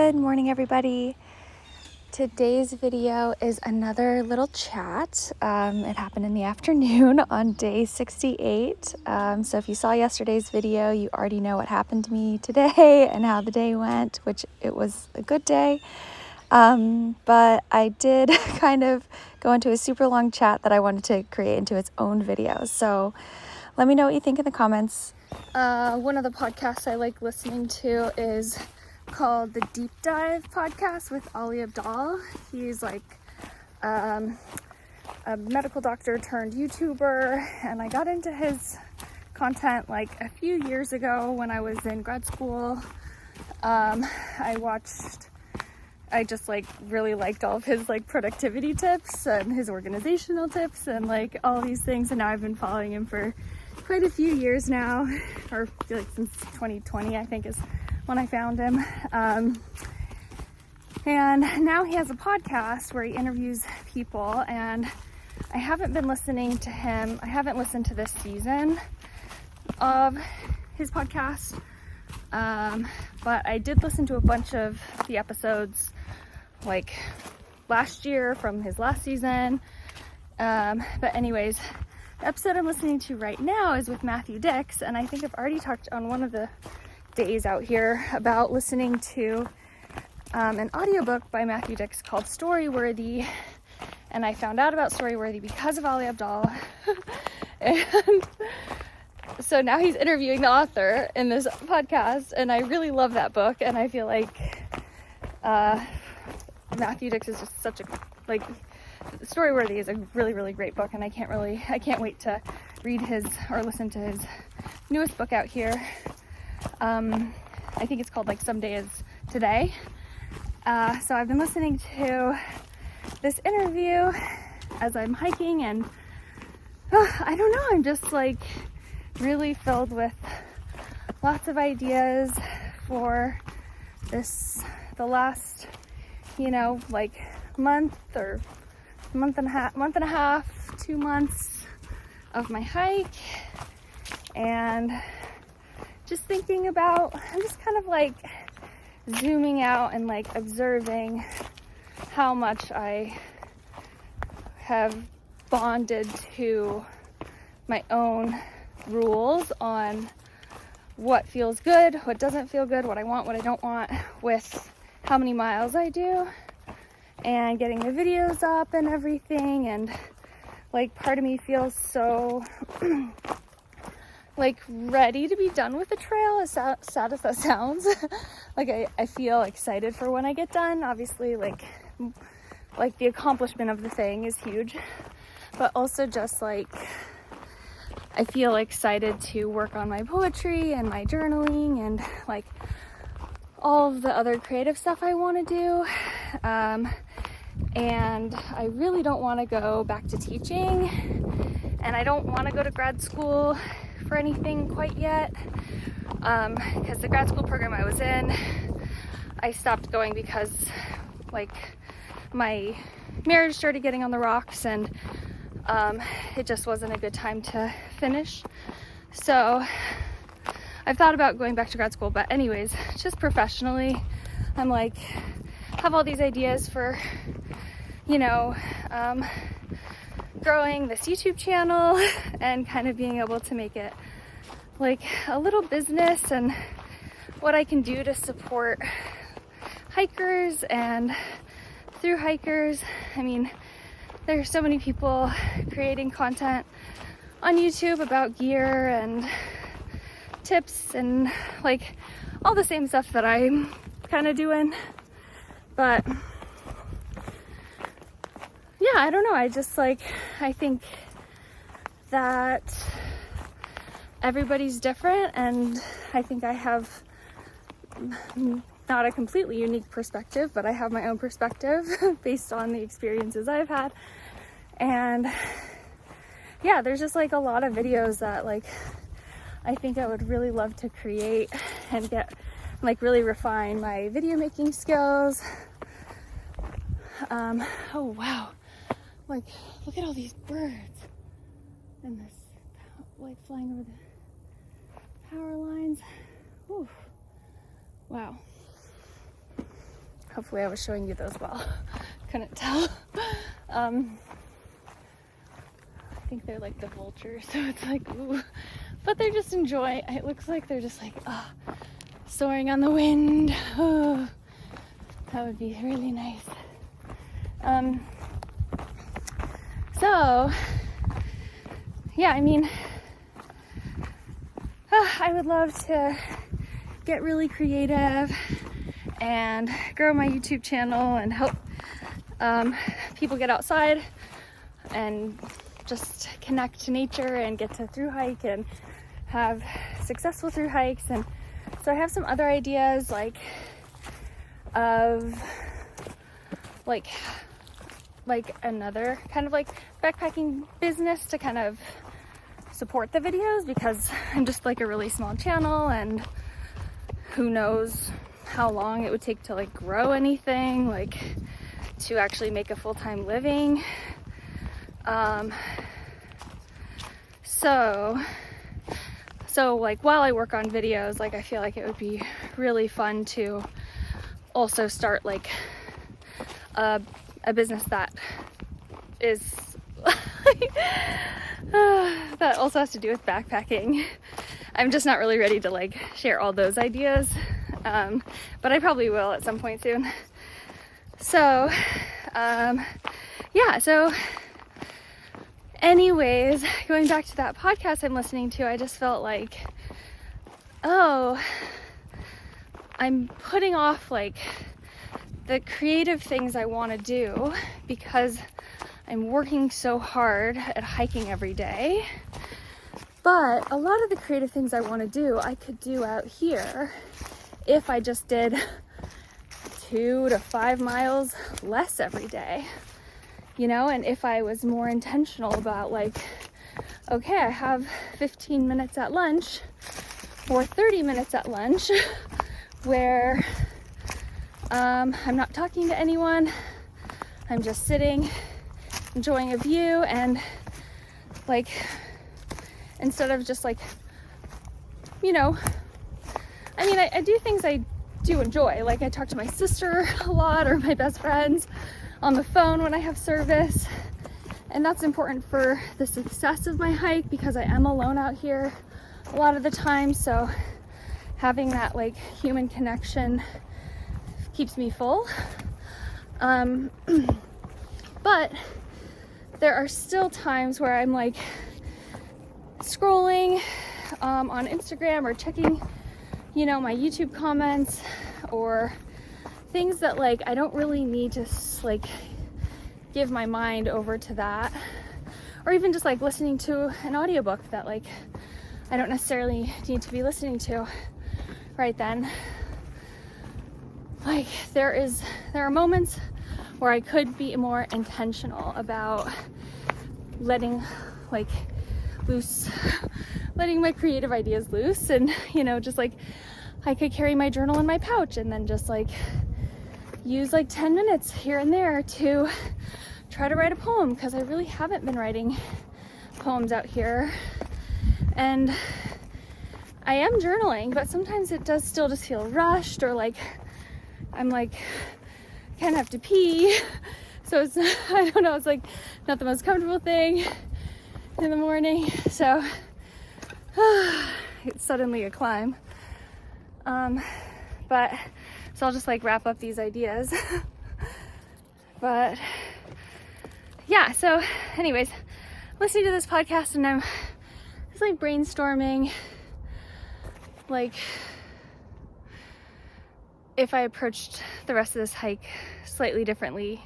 Good morning, everybody. Today's video is another little chat. It happened in the afternoon on day 68. So if you saw yesterday's video, you already know what happened to me today and how the day went, which it was a good day. But I did kind of go into a super long chat that I wanted to create into its own video. So let me know what you think in the comments. One of the podcasts I like listening to is called the Deep Dive podcast with Ali Abdaal. He's like a medical doctor turned YouTuber, and I got into his content like a few years ago when I was in grad school. I just like really liked all of his like productivity tips and his organizational tips and like all these things, and now I've been following him for quite a few years now, or like since 2020 I think is when I found him. And now he has a podcast where he interviews people, and I haven't been listening to him. I haven't listened to this season of his podcast, but I did listen to a bunch of the episodes like last year from his last season. But anyways, the episode I'm listening to right now is with Matthew Dix, and I think I've already talked on one of the days out here about listening to an audiobook by Matthew Dix called Storyworthy, and I found out about Storyworthy because of Ali Abdaal. And so now he's interviewing the author in this podcast, and I really love that book, and I feel like Matthew Dix is just such a, like, Storyworthy is a really, really great book, and I can't wait to read his or listen to his newest book out here. I think it's called like Someday Is Today. So I've been listening to this interview as I'm hiking, and I don't know, I'm just like really filled with lots of ideas for the last, like month and a half, 2 months of my hike, and just thinking about, I'm just kind of like zooming out and like observing how much I have bonded to my own rules on what feels good, what doesn't feel good, what I want, what I don't want, with how many miles I do, and getting the videos up and everything. And like part of me feels so like ready to be done with the trail, as sad as that sounds. Like I feel excited for when I get done. Obviously like the accomplishment of the thing is huge, but also just like I feel excited to work on my poetry and my journaling and like all of the other creative stuff I want to do. And I really don't want to go back to teaching, and I don't want to go to grad school for anything quite yet, because the grad school program I was in, I stopped going because like my marriage started getting on the rocks, and it just wasn't a good time to finish. So I've thought about going back to grad school, but anyways, just professionally, I'm like, have all these ideas for, growing this YouTube channel and kind of being able to make it like a little business, and what I can do to support hikers and through hikers. I mean, there's so many people creating content on YouTube about gear and tips and like all the same stuff that I'm kind of doing. But yeah, I don't know. I think that everybody's different, and I think I have not a completely unique perspective, but I have my own perspective based on the experiences I've had. And yeah, there's just like a lot of videos that like I think I would really love to create and get like really refine my video making skills. Oh wow, like look at all these birds and this like flying over the power lines. Ooh, wow. Hopefully I was showing you those well. Couldn't tell. I think they're like the vultures, so it's like, ooh. But they're just enjoying, it looks like they're just like, soaring on the wind. Oh, that would be really nice. So, yeah, I mean, I would love to get really creative and grow my YouTube channel and help people get outside and just connect to nature and get to thru hike and have successful thru hikes. And so I have some other ideas like another kind of like backpacking business to kind of support the videos, because I'm just like a really small channel and who knows how long it would take to like grow anything, like to actually make a full-time living. So like while I work on videos, like I feel like it would be really fun to also start like a business that is that also has to do with backpacking. I'm just not really ready to like share all those ideas, but I probably will at some point soon. So yeah, so anyways, going back to that podcast I'm listening to, I just felt like, oh, I'm putting off like the creative things I want to do because I'm working so hard at hiking every day. But a lot of the creative things I want to do, I could do out here if I just did 2 to 5 miles less every day, you know, and if I was more intentional about like, okay, I have 15 minutes at lunch or 30 minutes at lunch where I'm not talking to anyone, I'm just sitting, enjoying a view, and like, instead of just like, you know, I mean, I do things I do enjoy, like I talk to my sister a lot or my best friends on the phone when I have service, and that's important for the success of my hike because I am alone out here a lot of the time, so having that like human connection keeps me full. But there are still times where I'm like scrolling on Instagram or checking, you know, my YouTube comments or things that like I don't really need to like give my mind over to that, or even just like listening to an audiobook that like I don't necessarily need to be listening to right then. Like there are moments where I could be more intentional about letting my creative ideas loose, and you know, just like I could carry my journal in my pouch and then just like use like 10 minutes here and there to try to write a poem, because I really haven't been writing poems out here. And I am journaling, but sometimes it does still just feel rushed, or like I'm like kind of have to pee, so it's I don't know, it's like not the most comfortable thing in the morning, so it's suddenly a climb. But so I'll just like wrap up these ideas. But yeah, so anyways, listening to this podcast and I'm just like brainstorming like if I approached the rest of this hike slightly differently,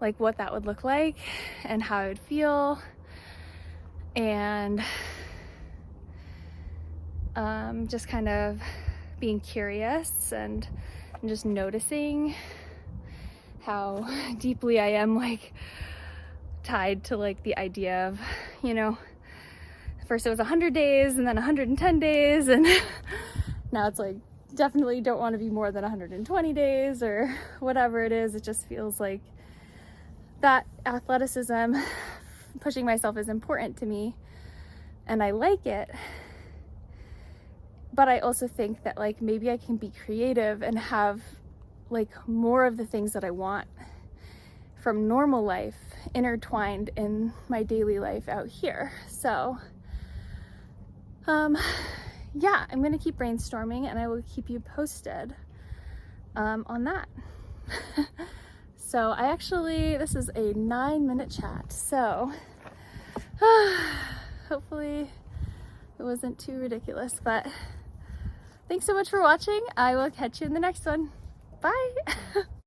like what that would look like and how I would feel, and just kind of being curious and just noticing how deeply I am like tied to like the idea of, you know, first it was 100 days and then 110 days, and now it's like definitely don't want to be more than 120 days or whatever it is. It just feels like that athleticism, pushing myself, is important to me and I like it. But I also think that like maybe I can be creative and have like more of the things that I want from normal life intertwined in my daily life out here. So yeah, I'm gonna keep brainstorming and I will keep you posted on that. So this is a 9-minute chat, so hopefully it wasn't too ridiculous, but thanks so much for watching. I will catch you in the next one. Bye.